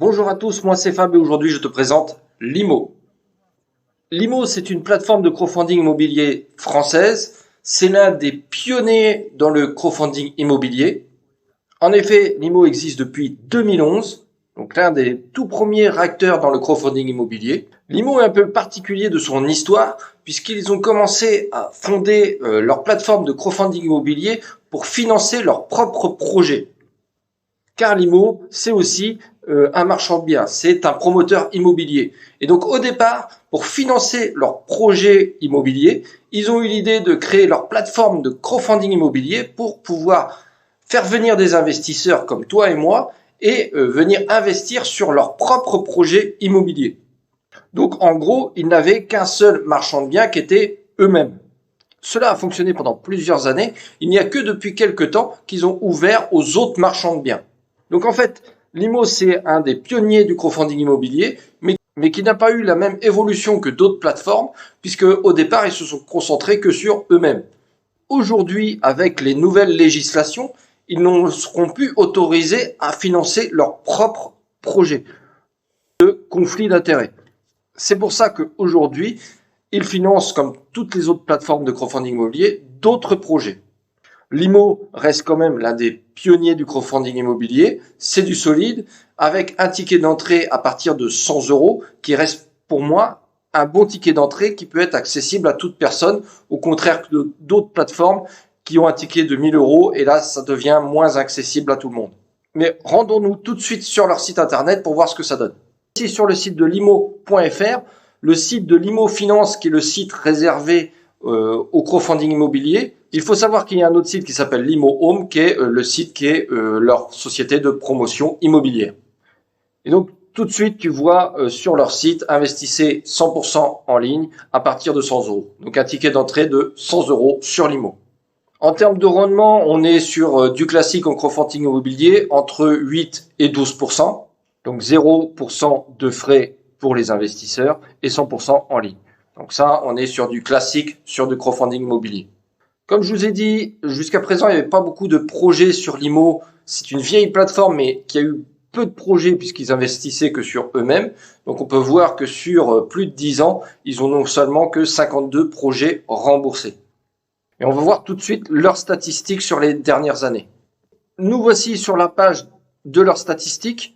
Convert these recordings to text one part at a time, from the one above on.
Bonjour à tous, moi c'est Fab et aujourd'hui je te présente Limo. Limo, c'est une plateforme de crowdfunding immobilier française. C'est l'un des pionniers dans le crowdfunding immobilier. En effet, Limo existe depuis 2011, donc l'un des tout premiers acteurs dans le crowdfunding immobilier. Limo est un peu particulier de son histoire puisqu'ils ont commencé à fonder leur plateforme de crowdfunding immobilier pour financer leurs propres projets. Car Limo, c'est aussi un marchand de biens, c'est un promoteur immobilier. Et donc au départ, pour financer leur projet immobilier, ils ont eu l'idée de créer leur plateforme de crowdfunding immobilier pour pouvoir faire venir des investisseurs comme toi et moi et venir investir sur leur propre projet immobilier. Donc en gros, ils n'avaient qu'un seul marchand de biens qui était eux-mêmes. Cela a fonctionné pendant plusieurs années. Il n'y a que depuis quelques temps qu'ils ont ouvert aux autres marchands de biens. Donc en fait, Limo, c'est un des pionniers du crowdfunding immobilier, mais qui n'a pas eu la même évolution que d'autres plateformes, puisque au départ, ils se sont concentrés que sur eux-mêmes. Aujourd'hui, avec les nouvelles législations, ils ne seront plus autorisés à financer leurs propres projets de conflit d'intérêts. C'est pour ça qu'aujourd'hui, ils financent, comme toutes les autres plateformes de crowdfunding immobilier, d'autres projets. Limo reste quand même l'un des pionniers du crowdfunding immobilier. C'est du solide, avec un ticket d'entrée à partir de 100 euros, qui reste pour moi un bon ticket d'entrée qui peut être accessible à toute personne, au contraire que d'autres plateformes qui ont un ticket de 1000 euros, et là, ça devient moins accessible à tout le monde. Mais rendons-nous tout de suite sur leur site internet pour voir ce que ça donne. Ici, sur le site de limo.fr, le site de Limo Finance, qui est le site réservé au crowdfunding immobilier. Il faut savoir qu'il y a un autre site qui s'appelle Limo Home, qui est le site qui est leur société de promotion immobilière. Et donc, tout de suite, tu vois sur leur site, investissez 100% en ligne à partir de 100 euros. Donc, un ticket d'entrée de 100 euros sur Limo. En termes de rendement, on est sur du classique en crowdfunding immobilier entre 8 et 12%. Donc, 0% de frais pour les investisseurs et 100% en ligne. Donc ça, on est sur du classique, sur du crowdfunding immobilier. Comme je vous ai dit, jusqu'à présent, il n'y avait pas beaucoup de projets sur Limo. C'est une vieille plateforme, mais qui a eu peu de projets puisqu'ils investissaient que sur eux-mêmes. Donc on peut voir que sur plus de 10 ans, ils ont non seulement que 52 projets remboursés. Et on va voir tout de suite leurs statistiques sur les dernières années. Nous voici sur la page de leurs statistiques.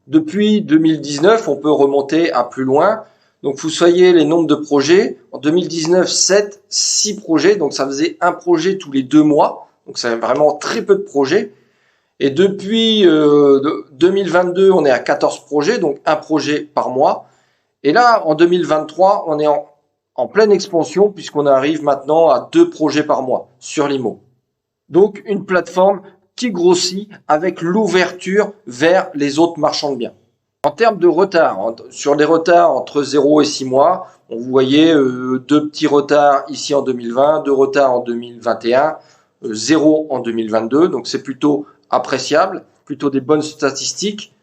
Depuis 2019, on peut remonter à plus loin. Donc, vous voyez les nombres de projets. En 2019, 7, 6 projets. Donc, ça faisait un projet tous les 2 mois. Donc, c'est vraiment très peu de projets. Et depuis 2022, on est à 14 projets. Donc, un projet par mois. Et là, en 2023, on est en pleine expansion puisqu'on arrive maintenant à 2 projets par mois sur Limo. Donc, une plateforme qui grossit avec l'ouverture vers les autres marchands de biens. En termes de retard, sur les retards entre 0 et 6 mois, vous voyez 2 petits retards ici en 2020, 2 retards en 2021, 0 en 2022, donc c'est plutôt appréciable, plutôt des bonnes statistiques.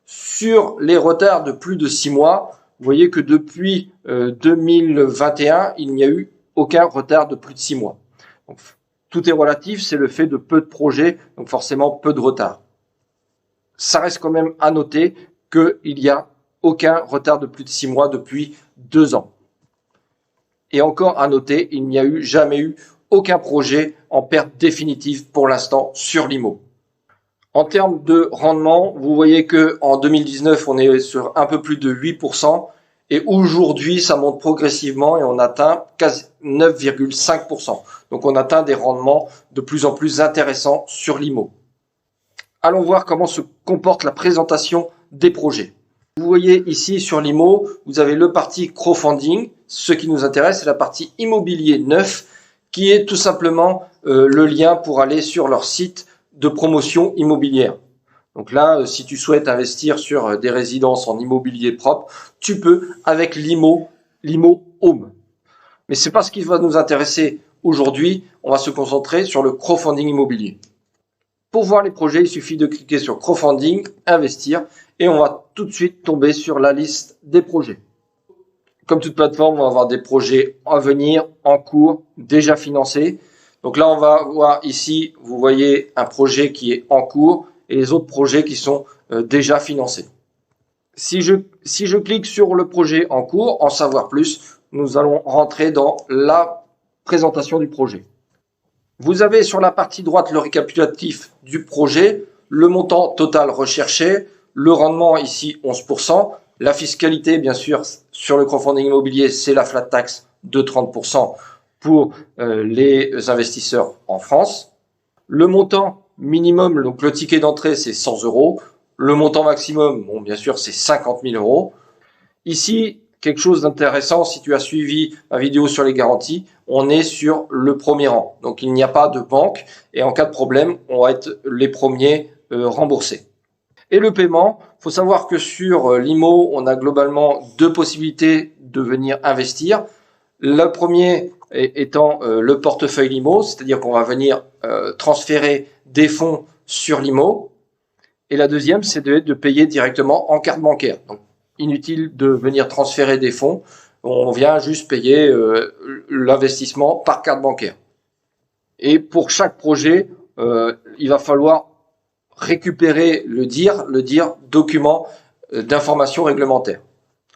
Sur les retards de plus de 6 mois, vous voyez que depuis 2021, il n'y a eu aucun retard de plus de 6 mois. Donc, tout est relatif, c'est le fait de peu de projets, donc forcément peu de retard. Ça reste quand même à noter qu'il n'y a aucun retard de plus de 6 mois depuis 2 ans. Et encore à noter, il n'y a jamais eu aucun projet en perte définitive pour l'instant sur Limo. En termes de rendement, vous voyez qu'en 2019, on est sur un peu plus de 8%. Et aujourd'hui, ça monte progressivement et on atteint 9,5%. Donc, on atteint des rendements de plus en plus intéressants sur Limo. Allons voir comment se comporte la présentation des projets. Vous voyez ici sur Limo, vous avez le parti crowdfunding. Ce qui nous intéresse, c'est la partie immobilier neuf, qui est tout simplement le lien pour aller sur leur site de promotion immobilière. Donc là, si tu souhaites investir sur des résidences en immobilier propre, tu peux avec Limo Home. Mais c'est pas ce qui va nous intéresser aujourd'hui. On va se concentrer sur le crowdfunding immobilier. Pour voir les projets, il suffit de cliquer sur crowdfunding, investir, et on va tout de suite tomber sur la liste des projets. Comme toute plateforme, on va avoir des projets à venir, en cours, déjà financés. Donc là, on va voir ici, vous voyez un projet qui est en cours et les autres projets qui sont déjà financés. Si je clique sur le projet en cours, en savoir plus, nous allons rentrer dans la présentation du projet. Vous avez sur la partie droite le récapitulatif du projet, le montant total recherché, le rendement ici 11%, la fiscalité bien sûr sur le crowdfunding immobilier c'est la flat tax de 30% pour les investisseurs en France. Le montant minimum, donc le ticket d'entrée c'est 100 €, le montant maximum, bon bien sûr c'est 50 000 €. Ici, quelque chose d'intéressant, si tu as suivi ma vidéo sur les garanties, on est sur le premier rang. Donc il n'y a pas de banque et en cas de problème, on va être les premiers remboursés. Et le paiement, il faut savoir que sur l'IMO, on a globalement deux possibilités de venir investir. Le premier étant le portefeuille l'IMO, c'est-à-dire qu'on va venir transférer des fonds sur l'IMO. Et la deuxième, c'est de payer directement en carte bancaire. Donc, inutile de venir transférer des fonds, on vient juste payer l'investissement par carte bancaire. Et pour chaque projet, il va falloir récupérer le DIR document d'information réglementaire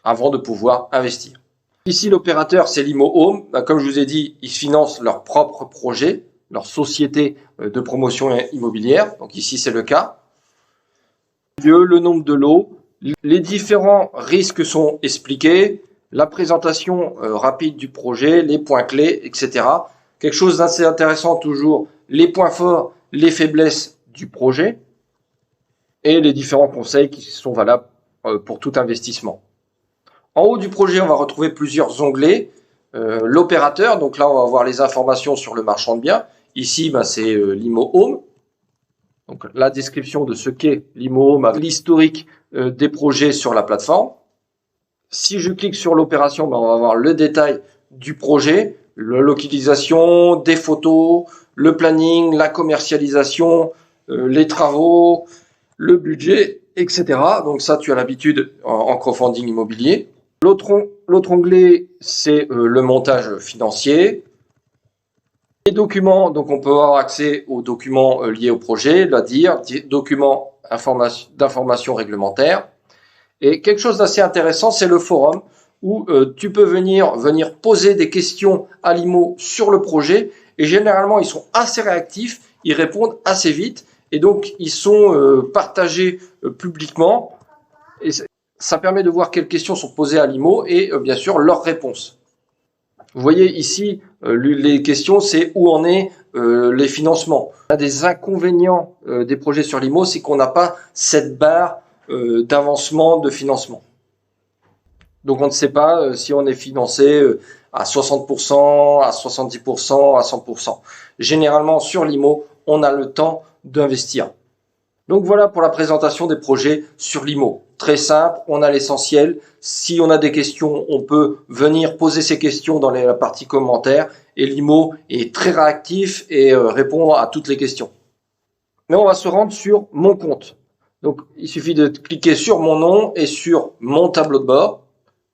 avant de pouvoir investir. Ici, l'opérateur, c'est l'IMO Home. Comme je vous ai dit, ils financent leur propre projet, leur société de promotion immobilière. Donc ici, c'est le cas. Le nombre de lots, les différents risques sont expliqués, la présentation rapide du projet, les points clés, etc. Quelque chose d'assez intéressant toujours, les points forts, les faiblesses du projet et les différents conseils qui sont valables pour tout investissement. En haut du projet, on va retrouver plusieurs onglets. L'opérateur, donc là on va voir les informations sur le marchand de biens. Ici, c'est l'IMO Home. Donc la description de ce qu'est l'IMO Home, l'historique des projets sur la plateforme. Si je clique sur l'opération, on va voir le détail du projet, la localisation, des photos, le planning, la commercialisation, les travaux, le budget, etc. Donc ça, tu as l'habitude en crowdfunding immobilier. L'autre onglet, c'est le montage financier. Les documents, donc on peut avoir accès aux documents liés au projet, c'est-à-dire documents d'information réglementaire. Et quelque chose d'assez intéressant, c'est le forum où tu peux venir poser des questions à l'IMO sur le projet. Et généralement, ils sont assez réactifs, ils répondent assez vite. Et donc, ils sont partagés publiquement. Et ça permet de voir quelles questions sont posées à l'IMO et bien sûr leurs réponses. Vous voyez ici, les questions, c'est où en est les financements. Un des inconvénients des projets sur l'IMO, c'est qu'on n'a pas cette barre d'avancement de financement. Donc on ne sait pas si on est financé à 60%, à 70%, à 100%. Généralement, sur l'IMO, on a le temps d'investir. Donc voilà pour la présentation des projets sur l'IMO. Très simple, on a l'essentiel. Si on a des questions, on peut venir poser ces questions dans la partie commentaires. Et l'IMO est très réactif et répond à toutes les questions. Mais on va se rendre sur mon compte. Donc il suffit de cliquer sur mon nom et sur mon tableau de bord.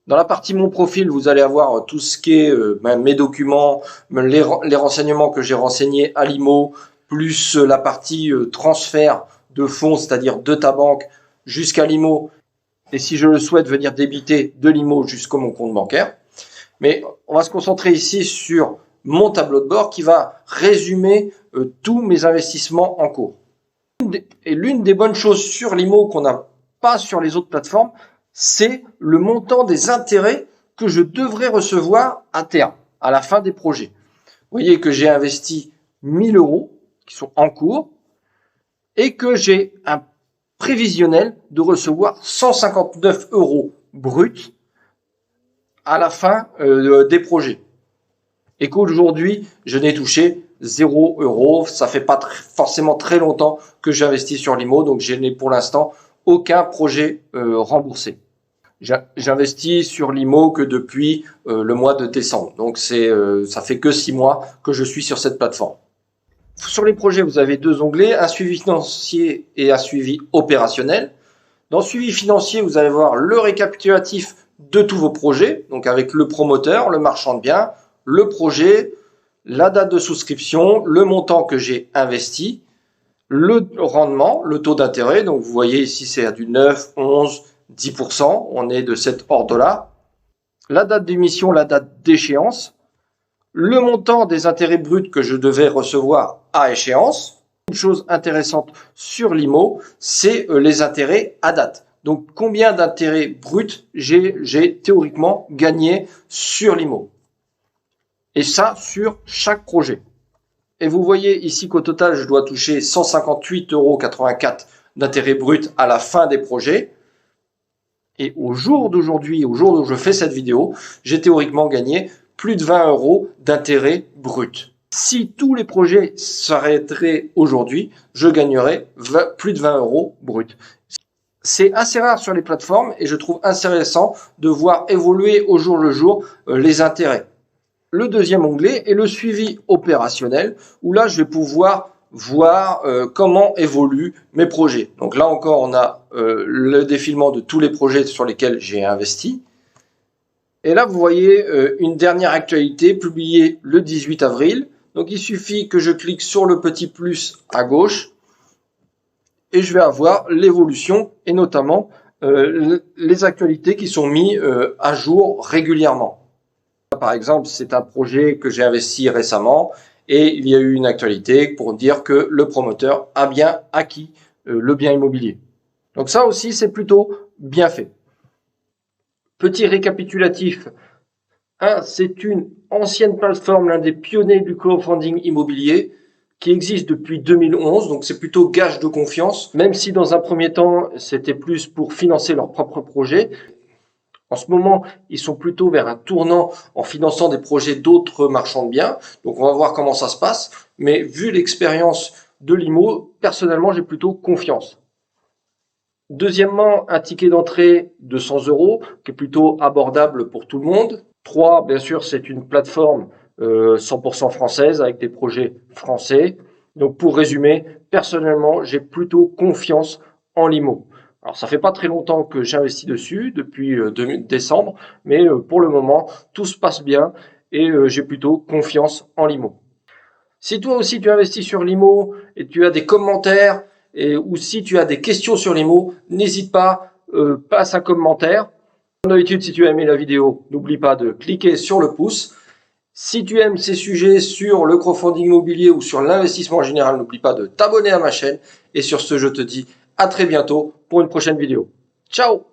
Dans la partie mon profil, vous allez avoir tout ce qui est mes documents, les renseignements que j'ai renseignés à l'IMO, plus la partie transfert de fonds, c'est-à-dire de ta banque jusqu'à l'IMO, et si je le souhaite, venir débiter de l'IMO jusqu'à mon compte bancaire. Mais on va se concentrer ici sur mon tableau de bord qui va résumer tous mes investissements en cours. Et l'une des bonnes choses sur l'IMO qu'on n'a pas sur les autres plateformes, c'est le montant des intérêts que je devrais recevoir à terme, à la fin des projets. Vous voyez que j'ai investi 1000 € qui sont en cours et que j'ai un prévisionnel de recevoir 159 € bruts à la fin des projets. Et qu'aujourd'hui, je n'ai touché 0 €. Ça fait pas forcément très longtemps que j'investis sur l'IMO, donc je n'ai pour l'instant aucun projet remboursé. J'investis sur l'IMO que depuis le mois de décembre. Donc ça fait que 6 mois que je suis sur cette plateforme. Sur les projets, vous avez deux onglets, un suivi financier et un suivi opérationnel. Dans le suivi financier, vous allez voir le récapitulatif de tous vos projets, donc avec le promoteur, le marchand de biens, le projet, la date de souscription, le montant que j'ai investi, le rendement, le taux d'intérêt. Donc vous voyez ici, c'est à du 9, 11, 10%, on est de cet ordre-là. La date d'émission, la date d'échéance, le montant des intérêts bruts que je devais recevoir à échéance. Une chose intéressante sur l'IMO, c'est les intérêts à date. Donc, combien d'intérêts bruts j'ai théoriquement gagné sur l'IMO. Et ça, sur chaque projet. Et vous voyez ici qu'au total, je dois toucher 158,84 € d'intérêts bruts à la fin des projets. Et au jour d'aujourd'hui, au jour où je fais cette vidéo, j'ai théoriquement gagné plus de 20 € d'intérêts bruts. Si tous les projets s'arrêteraient aujourd'hui, je gagnerais plus de 20 € bruts. C'est assez rare sur les plateformes et je trouve intéressant de voir évoluer au jour le jour les intérêts. Le deuxième onglet est le suivi opérationnel où là je vais pouvoir voir comment évoluent mes projets. Donc là encore on a le défilement de tous les projets sur lesquels j'ai investi. Et là vous voyez une dernière actualité publiée le 18 avril. Donc il suffit que je clique sur le petit plus à gauche et je vais avoir l'évolution et notamment les actualités qui sont mises à jour régulièrement. Par exemple, c'est un projet que j'ai investi récemment et il y a eu une actualité pour dire que le promoteur a bien acquis le bien immobilier. Donc ça aussi, c'est plutôt bien fait. Petit récapitulatif. C'est une ancienne plateforme, l'un des pionniers du crowdfunding immobilier qui existe depuis 2011, donc c'est plutôt gage de confiance, même si dans un premier temps, c'était plus pour financer leurs propres projets. En ce moment, ils sont plutôt vers un tournant en finançant des projets d'autres marchands de biens. Donc, on va voir comment ça se passe. Mais vu l'expérience de l'IMO, personnellement, j'ai plutôt confiance. Deuxièmement, un ticket d'entrée de 100 € qui est plutôt abordable pour tout le monde. 3, bien sûr, c'est une plateforme 100% française avec des projets français. Donc, pour résumer, personnellement, j'ai plutôt confiance en l'IMO. Alors, ça fait pas très longtemps que j'investis dessus, depuis décembre, mais pour le moment, tout se passe bien et j'ai plutôt confiance en l'IMO. Si toi aussi tu investis sur l'IMO et tu as des commentaires ou si tu as des questions sur l'IMO, n'hésite pas, passe un commentaire. Comme d'habitude, si tu as aimé la vidéo, n'oublie pas de cliquer sur le pouce. Si tu aimes ces sujets sur le crowdfunding immobilier ou sur l'investissement en général, n'oublie pas de t'abonner à ma chaîne. Et sur ce, je te dis à très bientôt pour une prochaine vidéo. Ciao!